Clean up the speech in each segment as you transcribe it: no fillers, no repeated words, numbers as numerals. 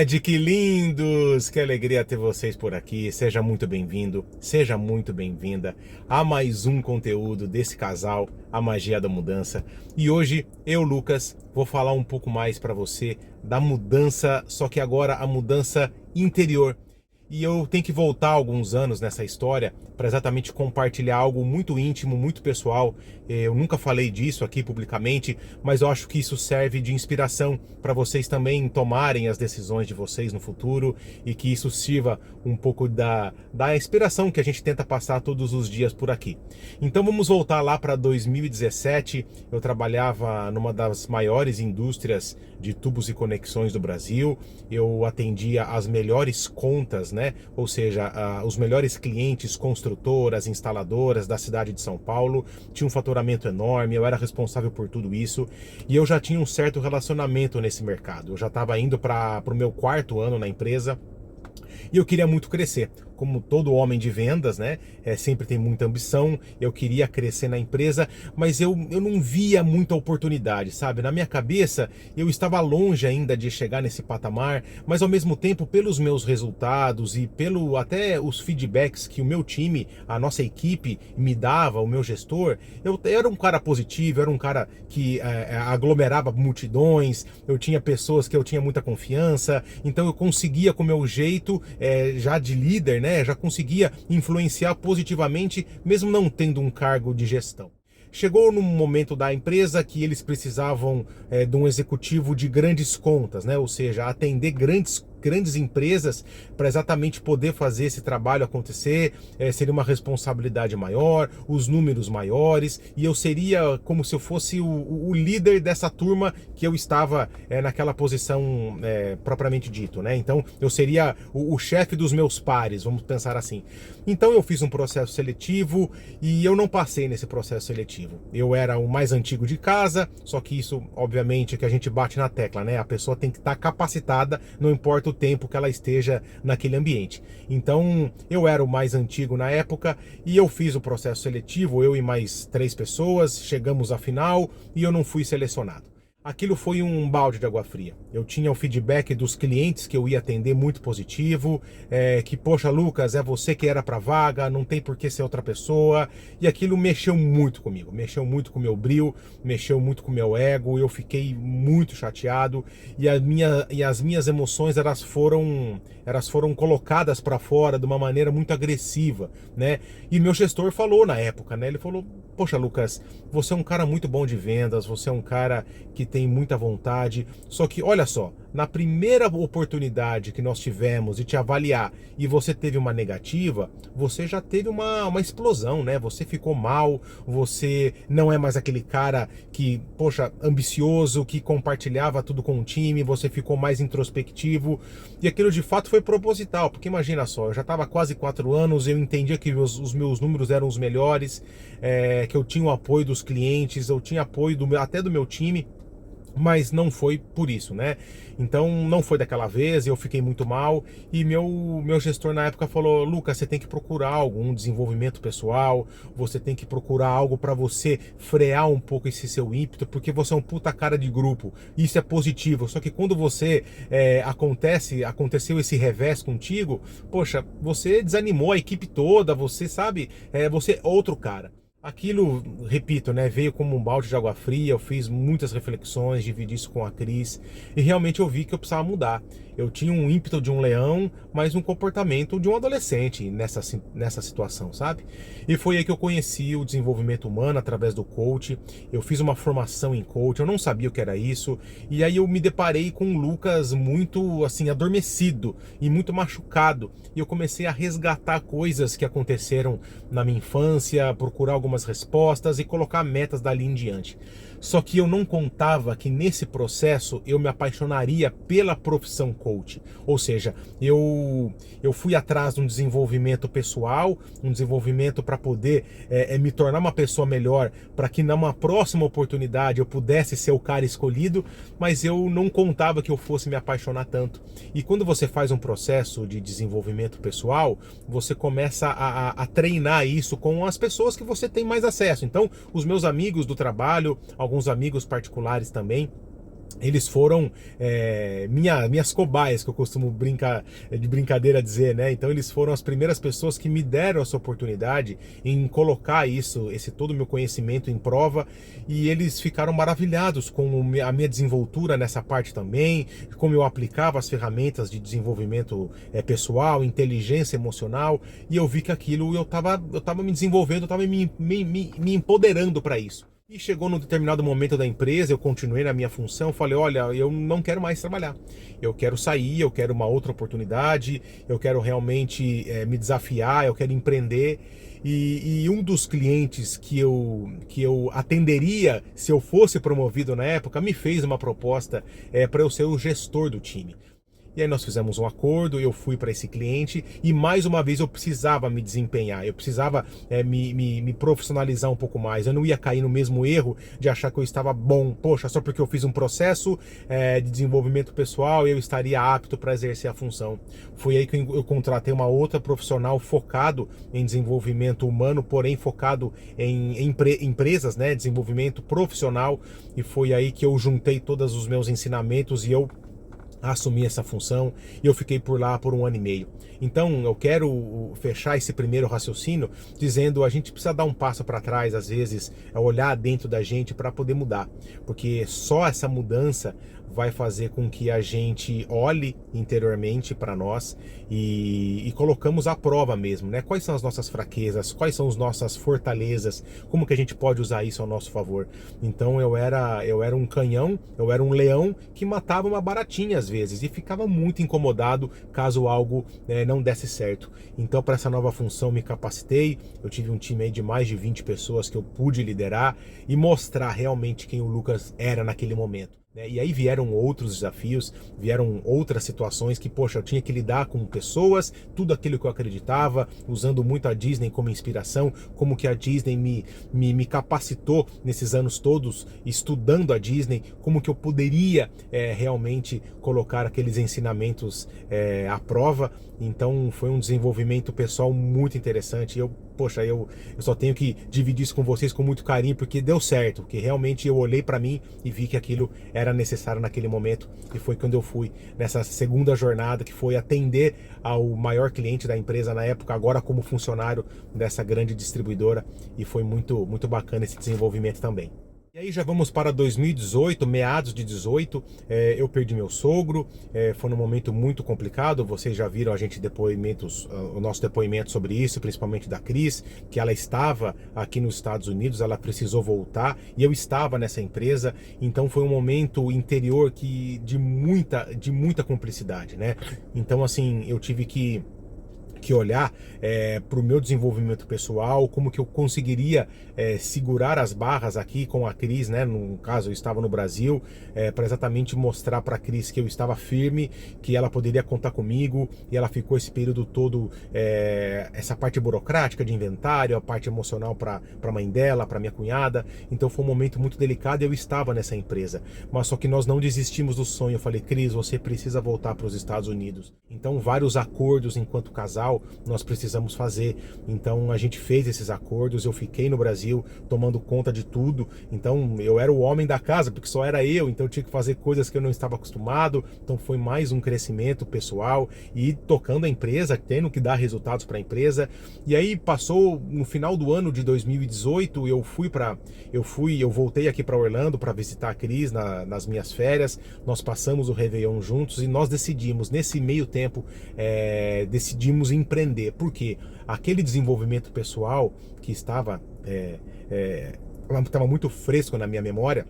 Magic lindos! Que alegria ter vocês por aqui. Seja muito bem-vindo, seja muito bem-vinda a mais um conteúdo desse casal, a Magia da Mudança. E hoje eu, Lucas, vou falar um pouco mais para você da mudança, só que agora a mudança interior. E eu tenho que voltar alguns anos nessa história para exatamente compartilhar algo muito íntimo, muito pessoal. Eu nunca falei disso aqui publicamente, mas eu acho que isso serve de inspiração para vocês também tomarem as decisões de vocês no futuro e que isso sirva um pouco da inspiração que a gente tenta passar todos os dias por aqui. Então vamos voltar lá para 2017. Eu trabalhava numa das maiores indústrias de tubos e conexões do Brasil. Eu atendia as melhores contas, né? Ou seja, os melhores clientes, construtoras, instaladoras da cidade de São Paulo. Tinha um faturamento enorme, eu era responsável por tudo isso e eu já tinha um certo relacionamento nesse mercado. Eu já estava indo para o meu 4º ano na empresa e eu queria muito crescer. Como todo homem de vendas, né? Sempre tem muita ambição, eu queria crescer na empresa, mas eu não via muita oportunidade, sabe? Na minha cabeça, eu estava longe ainda de chegar nesse patamar, mas ao mesmo tempo, pelos meus resultados e pelo até os feedbacks que o meu time, a nossa equipe me dava, o meu gestor, eu era um cara positivo, era um cara que aglomerava multidões, eu tinha pessoas que eu tinha muita confiança, então eu conseguia com o meu jeito, já de líder, né? Já conseguia influenciar positivamente, mesmo não tendo um cargo de gestão. Chegou num momento da empresa que eles precisavam de um executivo de grandes contas, né? Ou seja, atender grandes empresas para exatamente poder fazer esse trabalho acontecer. Seria uma responsabilidade maior, os números maiores, e eu seria como se eu fosse o líder dessa turma que eu estava naquela posição propriamente dito, né? Então eu seria o chefe dos meus pares, vamos pensar assim. Então eu fiz um processo seletivo e eu não passei nesse processo seletivo. Eu era o mais antigo de casa, só que isso obviamente é que a gente bate na tecla, né? A pessoa tem que estar capacitada, não importa o tempo que ela esteja naquele ambiente. Então eu era o mais antigo na época e eu fiz o processo seletivo, eu e mais 3 pessoas, chegamos à final e eu não fui selecionado. Aquilo foi um balde de água fria. Eu tinha o feedback dos clientes que eu ia atender muito positivo, que, poxa, Lucas, é você que era para vaga, não tem por que ser outra pessoa. E aquilo mexeu muito comigo, mexeu muito com o meu brio, mexeu muito com o meu ego, eu fiquei muito chateado e as minhas emoções elas foram colocadas para fora de uma maneira muito agressiva, né? E meu gestor falou na época, né? Ele falou, poxa, Lucas, você é um cara muito bom de vendas, você é um cara que tem muita vontade, só que olha só, na primeira oportunidade que nós tivemos de te avaliar e você teve uma negativa, você já teve uma explosão, né? Você ficou mal, você não é mais aquele cara que, poxa, ambicioso, que compartilhava tudo com o time, você ficou mais introspectivo e aquilo de fato foi proposital, porque imagina só, eu já estava quase 4 anos, eu entendia que os meus números eram os melhores, que eu tinha o apoio dos clientes, eu tinha apoio até do meu time, mas não foi por isso, né? Então não foi daquela vez, eu fiquei muito mal e meu gestor na época falou, Lucas, você tem que procurar um desenvolvimento pessoal, você tem que procurar algo para você frear um pouco esse seu ímpeto, porque você é um puta cara de grupo, isso é positivo, só que quando você aconteceu esse revés contigo, poxa, você desanimou a equipe toda, você sabe, você é outro cara. Aquilo, repito, né, veio como um balde de água fria, eu fiz muitas reflexões, dividi isso com a Cris e realmente eu vi que eu precisava mudar. Eu tinha um ímpeto de um leão, mas um comportamento de um adolescente nessa situação, sabe? E foi aí que eu conheci o desenvolvimento humano através do coach, eu fiz uma formação em coach, eu não sabia o que era isso, e aí eu me deparei com o Lucas muito, assim, adormecido e muito machucado, e eu comecei a resgatar coisas que aconteceram na minha infância, procurar algumas respostas e colocar metas dali em diante. Só que eu não contava que nesse processo eu me apaixonaria pela profissão coach. Ou seja, eu fui atrás de um desenvolvimento pessoal, um desenvolvimento para poder me tornar uma pessoa melhor, para que numa próxima oportunidade eu pudesse ser o cara escolhido, mas eu não contava que eu fosse me apaixonar tanto. E quando você faz um processo de desenvolvimento pessoal, você começa a treinar isso com as pessoas que você tem mais acesso. Então, os meus amigos do trabalho, alguns amigos particulares também, eles foram minhas cobaias, que eu costumo brincar de brincadeira dizer, né? Então eles foram as primeiras pessoas que me deram essa oportunidade em colocar esse todo o meu conhecimento em prova, e eles ficaram maravilhados com a minha desenvoltura nessa parte também, como eu aplicava as ferramentas de desenvolvimento pessoal, inteligência emocional, e eu vi que aquilo eu tava me desenvolvendo, eu tava me empoderando para isso. E chegou num determinado momento da empresa, eu continuei na minha função, falei, olha, eu não quero mais trabalhar. Eu quero sair, eu quero uma outra oportunidade, eu quero realmente me desafiar, eu quero empreender. E um dos clientes que eu atenderia se eu fosse promovido na época me fez uma proposta para eu ser o gestor do time. E aí nós fizemos um acordo, eu fui para esse cliente e mais uma vez eu precisava me desempenhar, eu precisava me profissionalizar um pouco mais. Eu não ia cair no mesmo erro de achar que eu estava bom, poxa, só porque eu fiz um processo de desenvolvimento pessoal eu estaria apto para exercer a função. Foi aí que eu contratei uma outra profissional focado em desenvolvimento humano, porém focado em empresas, né, desenvolvimento profissional, e foi aí que eu juntei todos os meus ensinamentos e eu assumi essa função, e eu fiquei por lá por 1 ano e meio. Então eu quero fechar esse primeiro raciocínio dizendo: a gente precisa dar um passo para trás, às vezes olhar dentro da gente para poder mudar, porque só essa mudança vai fazer com que a gente olhe interiormente para nós e colocamos à prova mesmo, né? Quais são as nossas fraquezas, quais são as nossas fortalezas, como que a gente pode usar isso ao nosso favor. Então eu era um canhão, eu era um leão que matava uma baratinha às vezes e ficava muito incomodado caso algo não desse certo. Então para essa nova função me capacitei, eu tive um time aí de mais de 20 pessoas que eu pude liderar e mostrar realmente quem o Lucas era naquele momento. E aí vieram outros desafios, vieram outras situações que, poxa, eu tinha que lidar com pessoas, tudo aquilo que eu acreditava, usando muito a Disney como inspiração, como que a Disney me capacitou nesses anos todos, estudando a Disney, como que eu poderia realmente colocar aqueles ensinamentos à prova. Então foi um desenvolvimento pessoal muito interessante. Poxa, eu só tenho que dividir isso com vocês com muito carinho, porque deu certo, porque realmente eu olhei para mim e vi que aquilo era necessário naquele momento, e foi quando eu fui nessa segunda jornada, que foi atender ao maior cliente da empresa na época, agora como funcionário dessa grande distribuidora, e foi muito, muito bacana esse desenvolvimento também. E aí já vamos para 2018, meados de 18, eu perdi meu sogro, foi num momento muito complicado. Vocês já viram o nosso depoimento sobre isso, principalmente da Cris, que ela estava aqui nos Estados Unidos, ela precisou voltar e eu estava nessa empresa, então foi um momento interior de muita cumplicidade, né? Então assim, eu tive que olhar para o meu desenvolvimento pessoal, como que eu conseguiria segurar as barras aqui com a Cris, né? No caso, eu estava no Brasil, para exatamente mostrar para a Cris que eu estava firme, que ela poderia contar comigo, e ela ficou esse período todo, essa parte burocrática de inventário, a parte emocional para a mãe dela, para minha cunhada. Então foi um momento muito delicado e eu estava nessa empresa, mas só que nós não desistimos do sonho. Eu falei: Cris, você precisa voltar para os Estados Unidos. Então vários acordos enquanto casal nós precisamos fazer. Então a gente fez esses acordos, eu fiquei no Brasil tomando conta de tudo. Então eu era o homem da casa, porque só era eu, então eu tinha que fazer coisas que eu não estava acostumado. Então foi mais um crescimento pessoal e tocando a empresa, tendo que dar resultados para a empresa. E aí passou no final do ano de 2018, eu voltei aqui para Orlando para visitar a Cris nas minhas férias. Nós passamos o Réveillon juntos e nós decidimos, nesse meio tempo, decidimos empreender, porque aquele desenvolvimento pessoal que estava muito fresco na minha memória,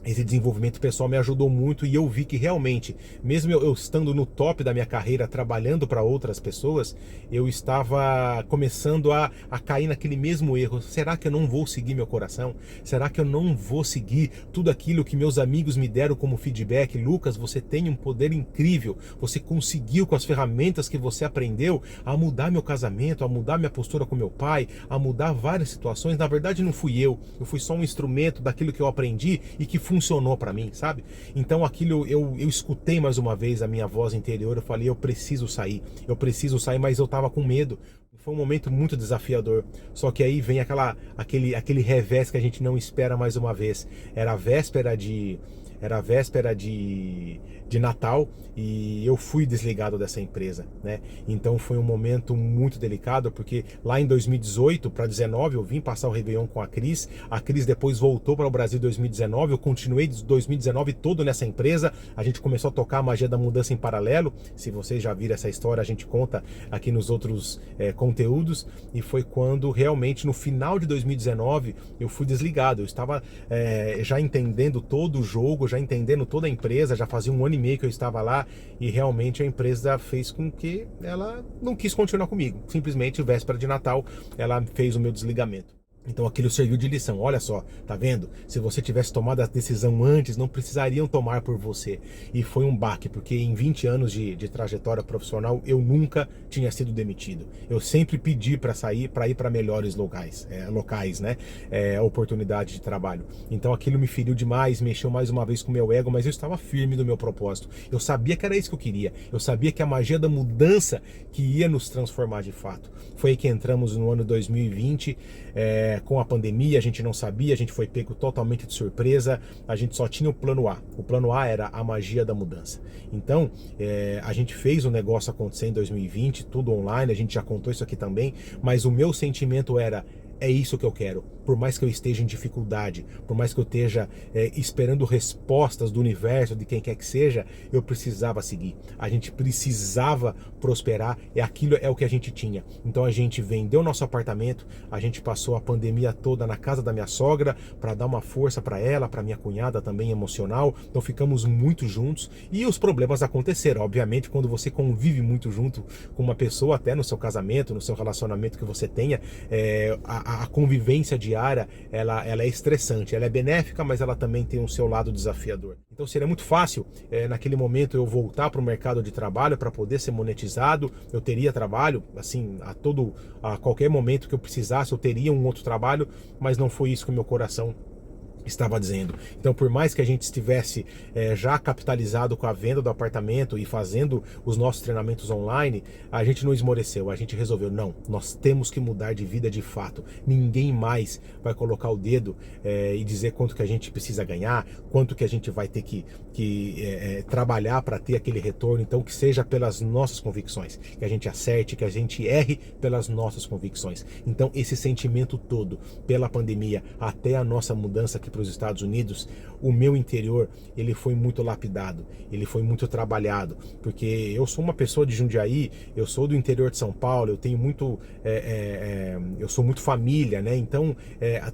esse desenvolvimento pessoal me ajudou muito, e eu vi que realmente, mesmo eu estando no top da minha carreira, trabalhando para outras pessoas, eu estava começando a cair naquele mesmo erro. Será que eu não vou seguir meu coração? Será que eu não vou seguir tudo aquilo que meus amigos me deram como feedback? Lucas, você tem um poder incrível, você conseguiu com as ferramentas que você aprendeu a mudar meu casamento, a mudar minha postura com meu pai, a mudar várias situações. Na verdade não fui eu fui só um instrumento daquilo que eu aprendi e que funcionou para mim, sabe? Então aquilo eu escutei mais uma vez a minha voz interior, eu falei: eu preciso sair, mas eu tava com medo. Foi um momento muito desafiador, só que aí vem aquele revés que a gente não espera mais uma vez. Era a véspera era a véspera de Natal e eu fui desligado dessa empresa, né? Então foi um momento muito delicado, porque lá em 2018 para 2019 eu vim passar o Réveillon com a Cris depois voltou para o Brasil em 2019, eu continuei 2019 todo nessa empresa, a gente começou a tocar a magia da mudança em paralelo, se vocês já viram essa história, a gente conta aqui nos outros conteúdos, e foi quando realmente no final de 2019 eu fui desligado, eu estava já entendendo todo o jogo, já entendendo toda a empresa, já fazia 1 ano e meio que eu estava lá, e realmente a empresa fez com que ela não quis continuar comigo, simplesmente véspera de Natal ela fez o meu desligamento. Então aquilo serviu de lição, olha só, tá vendo? Se você tivesse tomado a decisão antes, não precisariam tomar por você. E foi um baque, porque em 20 anos de trajetória profissional, eu nunca tinha sido demitido. Eu sempre pedi para sair, para ir para melhores locais, né? Oportunidade de trabalho. Então aquilo me feriu demais, mexeu mais uma vez com o meu ego, mas eu estava firme no meu propósito. Eu sabia que era isso que eu queria. Eu sabia que a magia da mudança que ia nos transformar de fato. Foi aí que entramos no ano 2020, com a pandemia, a gente não sabia, a gente foi pego totalmente de surpresa, a gente só tinha o plano A. O plano A era a magia da mudança. Então, a gente fez o negócio acontecer em 2020, tudo online, a gente já contou isso aqui também, mas o meu sentimento era: é isso que eu quero. Por mais que eu esteja em dificuldade, por mais que eu esteja esperando respostas do universo, de quem quer que seja, eu precisava seguir. A gente precisava prosperar, e aquilo é o que a gente tinha. Então a gente vendeu nosso apartamento, a gente passou a pandemia toda na casa da minha sogra, para dar uma força para ela, para minha cunhada também emocional. Então ficamos muito juntos, e os problemas aconteceram. Obviamente, quando você convive muito junto com uma pessoa, até no seu casamento, no seu relacionamento que você tenha, a convivência diária, ela é estressante, ela é benéfica, mas ela também tem um seu lado desafiador. Então seria muito fácil, naquele momento, eu voltar para o mercado de trabalho para poder ser monetizado. Eu teria trabalho, assim, a qualquer momento que eu precisasse, eu teria um outro trabalho, mas não foi isso que o meu coração estava dizendo. Então, por mais que a gente estivesse já capitalizado com a venda do apartamento e fazendo os nossos treinamentos online, a gente não esmoreceu, a gente resolveu: não, nós temos que mudar de vida de fato. Ninguém mais vai colocar o dedo e dizer quanto que a gente precisa ganhar, quanto que a gente vai ter que trabalhar para ter aquele retorno. Então, que seja pelas nossas convicções, que a gente acerte, que a gente erre pelas nossas convicções. Então, esse sentimento todo, pela pandemia até a nossa mudança aqui para os Estados Unidos, o meu interior, ele foi muito lapidado, ele foi muito trabalhado, porque eu sou uma pessoa de Jundiaí, eu sou do interior de São Paulo, eu tenho muito, eu sou muito família, né? Então,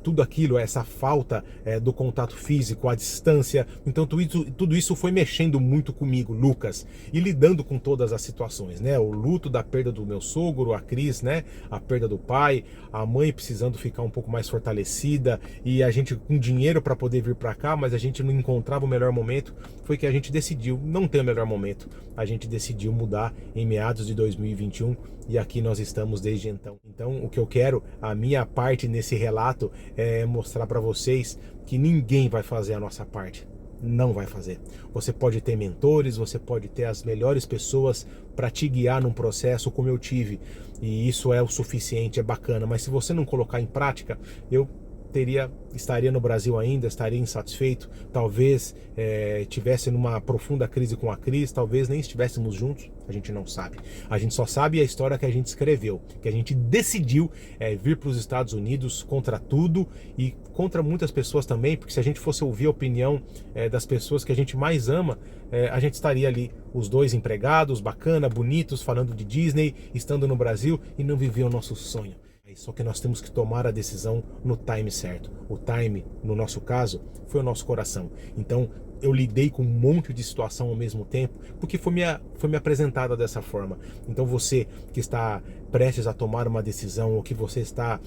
tudo aquilo, essa falta do contato físico, a distância, então tudo isso foi mexendo muito comigo, Lucas, e lidando com todas as situações, né? O luto da perda do meu sogro, a Cris, né? A perda do pai, a mãe precisando ficar um pouco mais fortalecida, e a gente com dinheiro para poder vir para cá, mas a gente não encontrava o melhor momento. Foi que a gente decidiu não ter o melhor momento. A gente decidiu mudar em meados de 2021 e aqui nós estamos desde então. Então, o que eu quero, a minha parte nesse relato, é mostrar para vocês que ninguém vai fazer a nossa parte. Não vai fazer. Você pode ter mentores, você pode ter as melhores pessoas para te guiar num processo como eu tive, e isso é o suficiente, é bacana, mas se você não colocar em prática, eu estaria no Brasil ainda, estaria insatisfeito, talvez tivesse numa profunda crise com a Cris, talvez nem estivéssemos juntos, a gente não sabe. A gente só sabe a história que a gente escreveu, que a gente decidiu vir para os Estados Unidos contra tudo e contra muitas pessoas também, porque se a gente fosse ouvir a opinião das pessoas que a gente mais ama, a gente estaria ali, os dois empregados, bacana, bonitos, falando de Disney, estando no Brasil, e não viver o nosso sonho. Só que nós temos que tomar a decisão no time certo. O time, no nosso caso, foi o nosso coração. Então, eu lidei com um monte de situação ao mesmo tempo, porque foi me apresentada dessa forma. Então, você que está prestes a tomar uma decisão, ou que você está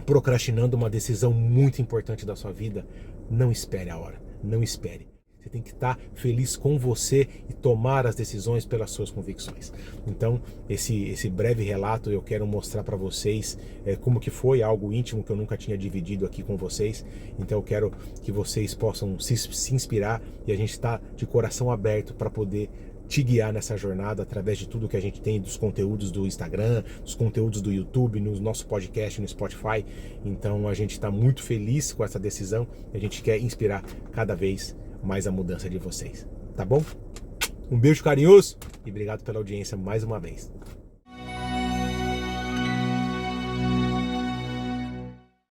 procrastinando uma decisão muito importante da sua vida, não espere a hora, não espere. Você tem que estar feliz com você e tomar as decisões pelas suas convicções. Então, esse breve relato eu quero mostrar para vocês como que foi, algo íntimo que eu nunca tinha dividido aqui com vocês. Então, eu quero que vocês possam se inspirar, e a gente está de coração aberto para poder te guiar nessa jornada através de tudo que a gente tem, dos conteúdos do Instagram, dos conteúdos do YouTube, no nosso podcast, no Spotify. Então, a gente está muito feliz com essa decisão, a gente quer inspirar cada vez mais a mudança de vocês, tá bom? Um beijo carinhoso e obrigado pela audiência mais uma vez.